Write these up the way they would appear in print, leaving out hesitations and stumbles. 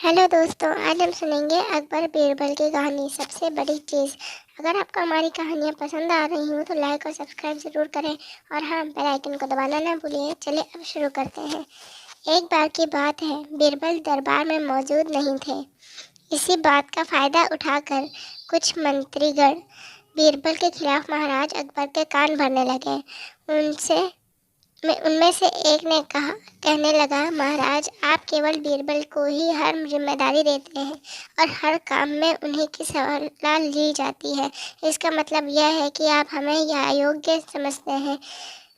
Hello दोस्तों, आज हम सुनेंगे अकबर बीरबल की कहानी सबसे बड़ी चीज़। अगर आपको हमारी कहानियाँ पसंद आ रही हों तो लाइक और सब्सक्राइब ज़रूर करें और हाँ, बेल आइकन को दबाना ना भूलिए। चलिए अब शुरू करते हैं। एक बार की बात है, बीरबल दरबार में मौजूद नहीं थे। इसी बात का फ़ायदा उठाकर कुछ मंत्रीगण बीरबल के खिलाफ महाराज अकबर के कान भरने लगे। उनसे उनमें से एक ने कहने लगा, महाराज, आप केवल बीरबल को ही हर जिम्मेदारी देते हैं और हर काम में उन्हीं की सलाह ली जाती है। इसका मतलब यह है कि आप हमें यह अयोग्य समझते हैं,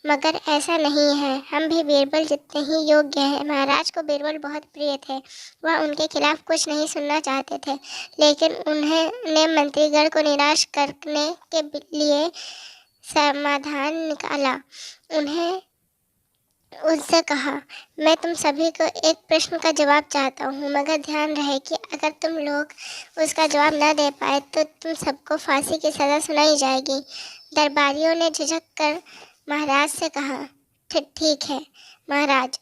मगर ऐसा नहीं है। हम भी बीरबल जितने ही योग्य हैं। महाराज को बीरबल बहुत प्रिय थे। वह उनके खिलाफ कुछ नहीं सुनना चाहते थे, लेकिन उन्होंने मंत्रीगण को निराश करने के लिए समाधान निकाला। उन्हें उससे कहा, मैं तुम सभी को एक प्रश्न का जवाब चाहता हूँ, मगर ध्यान रहे कि अगर तुम लोग उसका जवाब न दे पाए तो तुम सबको फांसी की सज़ा सुनाई जाएगी। दरबारियों ने झिझक कर महाराज से कहा, ठीक है महाराज,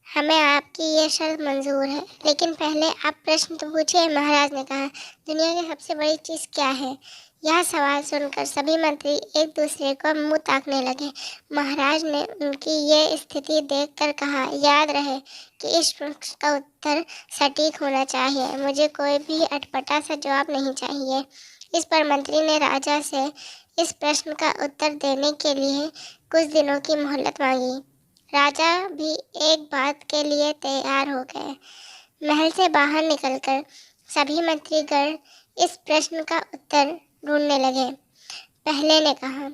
हमें आपकी ये शर्त मंजूर है, लेकिन पहले आप प्रश्न तो पूछिए। महाराज ने कहा, दुनिया की सबसे बड़ी चीज़ क्या है? यह सवाल सुनकर सभी मंत्री एक दूसरे को मुंह ताकने लगे। महाराज ने उनकी ये स्थिति देखकर कहा, याद रहे कि इस प्रश्न का उत्तर सटीक होना चाहिए। मुझे कोई भी अटपटा सा जवाब नहीं चाहिए। इस पर मंत्री ने राजा से इस प्रश्न का उत्तर देने के लिए कुछ दिनों की मोहलत मांगी। राजा भी एक बात के लिए तैयार हो गए। महल से बाहर निकलकर सभी मंत्रीगण इस प्रश्न का उत्तर ढूंढने लगे। पहले ने कहा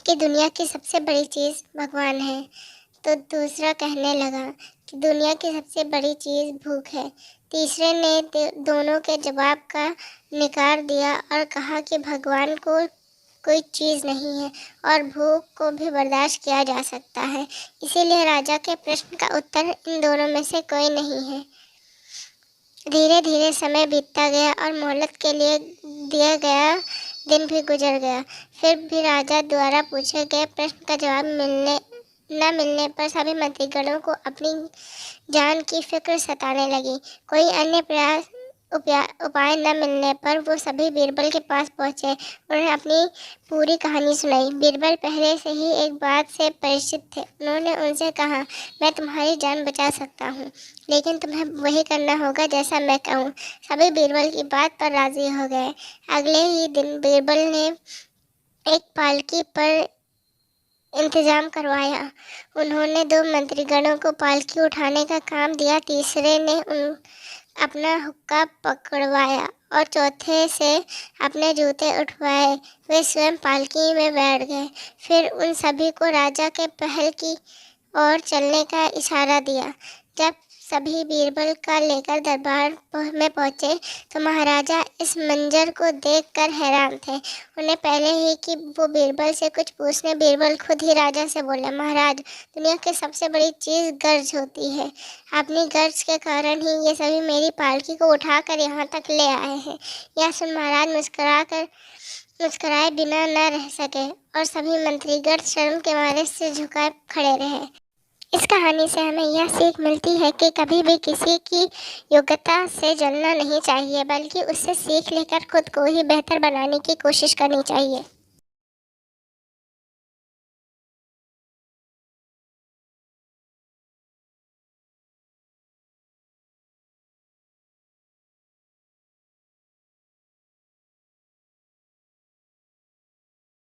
कि दुनिया की सबसे बड़ी चीज़ भगवान है, तो दूसरा कहने लगा कि दुनिया की सबसे बड़ी चीज़ भूख है। तीसरे ने दोनों के जवाब का निकार दिया और कहा कि भगवान को कोई चीज़ नहीं है और भूख को भी बर्दाश्त किया जा सकता है, इसीलिए राजा के प्रश्न का उत्तर इन दोनों में से कोई नहीं है। धीरे धीरे समय बीतता गया और मोहलत के लिए दिया गया दिन भी गुजर गया। फिर भी राजा द्वारा पूछे गए प्रश्न का जवाब न मिलने पर सभी मंत्रीगणों को अपनी जान की फिक्र सताने लगी। कोई अन्य उपाय न मिलने पर वो सभी बीरबल के पास पहुँचे। उन्होंने अपनी पूरी कहानी सुनाई। बीरबल पहले से ही एक बात से परिचित थे। उन्होंने उनसे कहा, मैं तुम्हारी जान बचा सकता हूँ, लेकिन तुम्हें वही करना होगा जैसा मैं कहूँ। सभी बीरबल की बात पर राजी हो गए। अगले ही दिन बीरबल ने एक पालकी पर इंतजाम करवाया। उन्होंने 2 मंत्रीगणों को पालकी उठाने का काम दिया। तीसरे ने अपना हुक्का पकड़वाया और चौथे से अपने जूते उठवाए। वे स्वयं पालकी में बैठ गए। फिर उन सभी को राजा के महल की ओर चलने का इशारा दिया। जब सभी बीरबल का लेकर दरबार में पहुँचे तो महाराजा इस मंजर को देखकर हैरान थे। उन्हें पहले ही कि वो बीरबल से कुछ पूछने, बीरबल खुद ही राजा से बोला, महाराज, दुनिया की सबसे बड़ी चीज़ गर्ज होती है। अपनी गर्ज के कारण ही ये सभी मेरी पालकी को उठाकर यहाँ तक ले आए हैं। यह सुन महाराज मुस्कुराए बिना न रह सके और सभी मंत्रीगण शर्म के मारे सिर झुकाए खड़े रहे। इस कहानी से हमें यह सीख मिलती है कि कभी भी किसी की योग्यता से जलना नहीं चाहिए, बल्कि उससे सीख लेकर खुद को ही बेहतर बनाने की कोशिश करनी चाहिए।